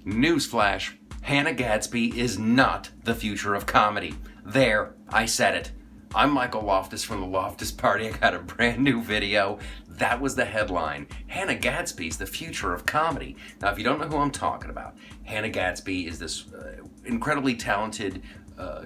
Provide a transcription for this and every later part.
Newsflash, Hannah Gadsby is not the future of comedy. There, I said it. I'm Michael Loftus from the Loftus Party. I got a brand new video. That was the headline. Hannah Gadsby's the future of comedy. Now, if you don't know who I'm talking about, Hannah Gadsby is this incredibly talented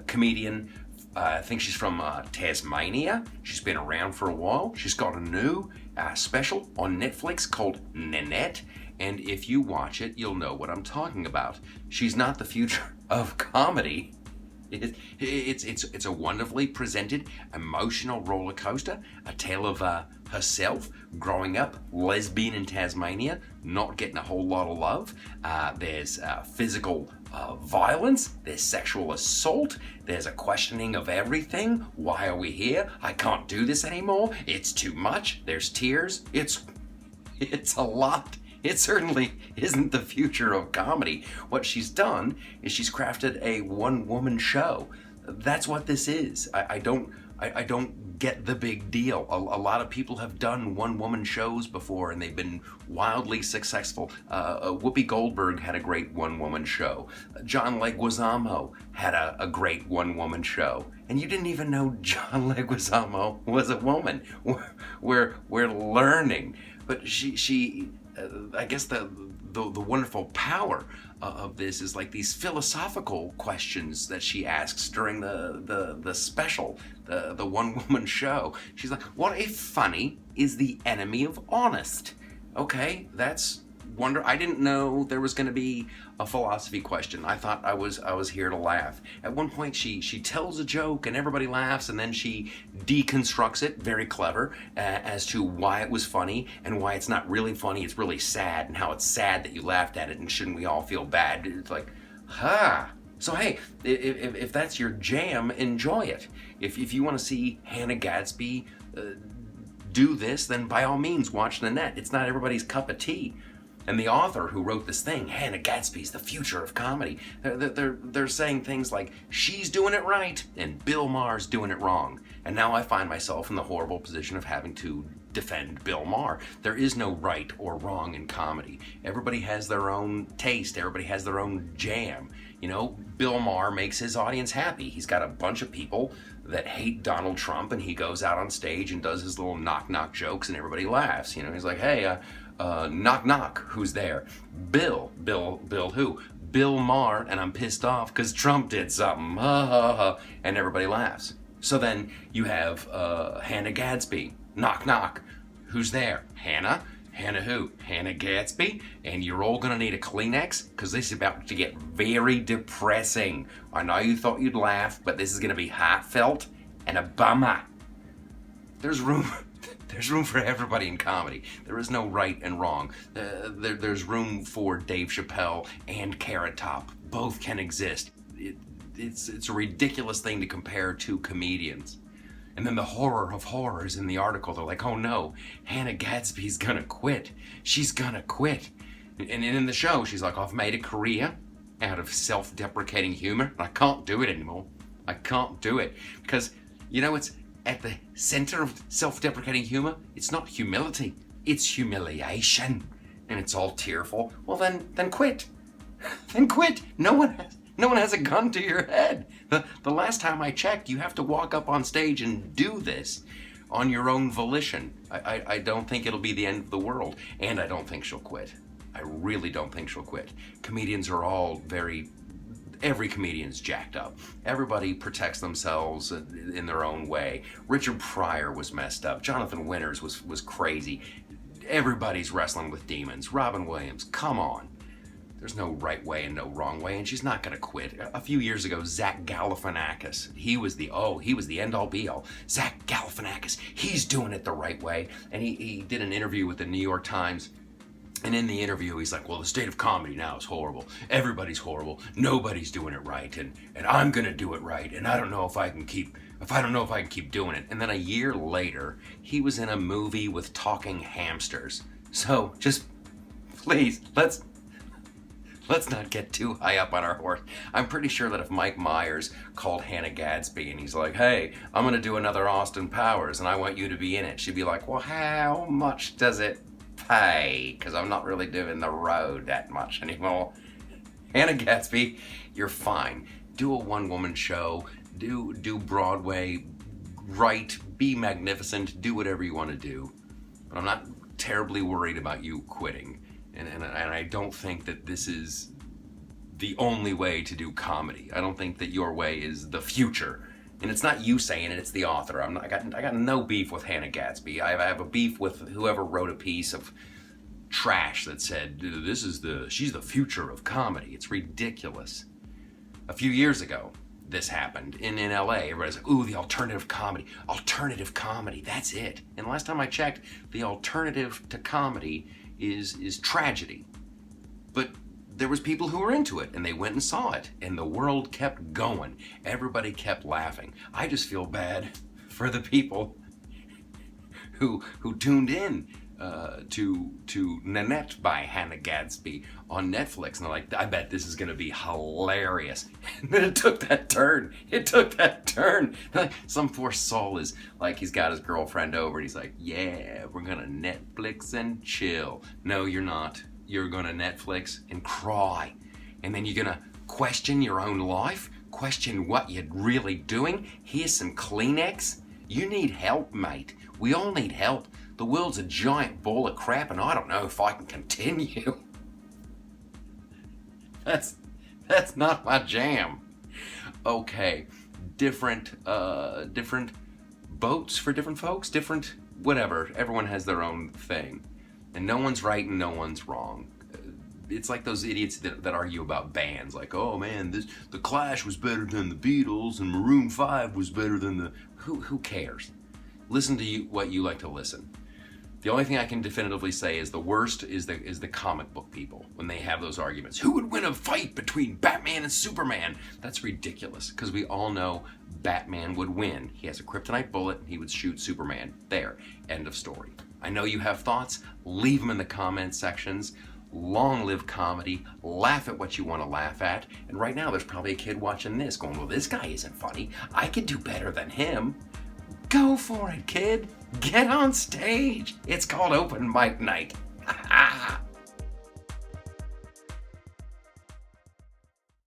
comedian. I think she's from Tasmania. She's been around for a while. She's got a new special on Netflix called Nanette. And if you watch it, you'll know what I'm talking about. She's not the future of comedy. It's a wonderfully presented, emotional roller coaster, a tale of herself growing up lesbian in Tasmania, not getting a whole lot of love. There's physical violence, there's sexual assault, there's a questioning of everything. Why are we here? I can't do this anymore. It's too much. There's tears. It's a lot. It certainly isn't the future of comedy. What she's done is she's crafted a one-woman show. That's what this is. I don't get the big deal. A lot of people have done one-woman shows before, and they've been wildly successful. Whoopi Goldberg had a great one-woman show. John Leguizamo had a great one-woman show. And you didn't even know John Leguizamo was a woman. We're learning. But she I guess the wonderful power of this is like these philosophical questions that she asks during the special, the one-woman show. She's like, what if funny is the enemy of honest? Okay, that's wonder. I didn't know there was going to be a philosophy question. I thought I was here to laugh. At one point, she tells a joke and everybody laughs, and then she deconstructs it, very clever, as to why it was funny and why it's not really funny. It's really sad, and how it's sad that you laughed at it, and shouldn't we all feel bad? It's like, So hey, if that's your jam, enjoy it. If you want to see Hannah Gadsby do this, then by all means watch Nanette. It's not everybody's cup of tea. And the author who wrote this thing, Hannah Gadsby's the future of comedy, they're saying things like, she's doing it right and Bill Maher's doing it wrong. And now I find myself in the horrible position of having to defend Bill Maher. There is no right or wrong in comedy. Everybody has their own taste. Everybody has their own jam. You know, Bill Maher makes his audience happy. He's got a bunch of people that hate Donald Trump, and he goes out on stage and does his little knock-knock jokes, and everybody laughs. You know, he's like, hey, knock knock, who's there? Bill who? Bill Maher, and I'm pissed off because Trump did something, and everybody laughs. So then you have Hannah Gadsby, knock knock, who's there? Hannah? Hannah who? Hannah Gadsby, and you're all gonna need a Kleenex because this is about to get very depressing. I know you thought you'd laugh, but this is gonna be heartfelt and a bummer. There's room for everybody in comedy. There is no right and wrong. There's room for Dave Chappelle and Carrot Top. Both can exist. It's a ridiculous thing to compare two comedians. And then the horror of horrors in the article, they're like, oh no, Hannah Gadsby's gonna quit. She's gonna quit. And in the show, she's like, I've made a career out of self-deprecating humor. I can't do it anymore. I can't do it. Because, you know, it's at the center of self-deprecating humor, it's not humility, it's humiliation. And it's all tearful. Well, then quit. Then quit. No one has a gun to your head. The last time I checked, you have to walk up on stage and do this on your own volition. I don't think it'll be the end of the world, and I don't think she'll quit. I really don't think she'll quit. Comedians are all every comedian's jacked up. Everybody protects themselves in their own way. Richard Pryor was messed up. Jonathan Winters was crazy. Everybody's wrestling with demons. Robin Williams, come on. There's no right way and no wrong way, and she's not gonna quit. A few years ago, Zach Galifianakis, he was the end-all be-all. Zach Galifianakis, he's doing it the right way. And he did an interview with the New York Times, and in the interview, he's like, well, the state of comedy now is horrible. Everybody's horrible. Nobody's doing it right, and I'm gonna do it right, and I don't know if I can keep doing it. And then a year later, he was in a movie with talking hamsters. So just, please, let's not get too high up on our horse. I'm pretty sure that if Mike Myers called Hannah Gadsby and he's like, hey, I'm gonna do another Austin Powers and I want you to be in it, she'd be like, well, how much does it pay? Because I'm not really doing the road that much anymore. Hannah Gadsby, you're fine. Do a one-woman show. Do Broadway. Write. Be magnificent. Do whatever you want to do. But I'm not terribly worried about you quitting. And I don't think that this is the only way to do comedy. I don't think that your way is the future. And it's not you saying it, it's the author. I got no beef with Hannah Gadsby. I have a beef with whoever wrote a piece of trash that said, she's the future of comedy. It's ridiculous. A few years ago, this happened in LA. Everybody's like, ooh, the alternative comedy. Alternative comedy, that's it. And last time I checked, the alternative to comedy is tragedy. But there was people who were into it, and they went and saw it, and the world kept going. Everybody kept laughing. I just feel bad for the people who tuned in to Nanette by Hannah Gadsby on Netflix, and they're like, I bet this is gonna be hilarious. And then it took that turn. Like, some poor soul is like, he's got his girlfriend over, and he's like, yeah, we're gonna Netflix and chill. No, you're not. You're gonna Netflix and cry. And then you're gonna question your own life, question what you're really doing. Here's some Kleenex. You need help, mate. We all need help. The world's a giant ball of crap, and I don't know if I can continue. That's not my jam. Okay, different boats for different folks, different whatever. Everyone has their own thing, and no one's right and no one's wrong. It's like those idiots that argue about bands, like, oh man, the Clash was better than the Beatles, and Maroon 5 was better than the... Who cares? Listen to what you like to listen. The only thing I can definitively say is the worst is the comic book people when they have those arguments. Who would win a fight between Batman and Superman? That's ridiculous, because we all know Batman would win. He has a kryptonite bullet, he would shoot Superman. There, end of story. I know you have thoughts, leave them in the comment sections. Long live comedy, laugh at what you want to laugh at. And right now there's probably a kid watching this going, well, this guy isn't funny. I could do better than him. Go for it, kid. Get on stage. It's called open mic night.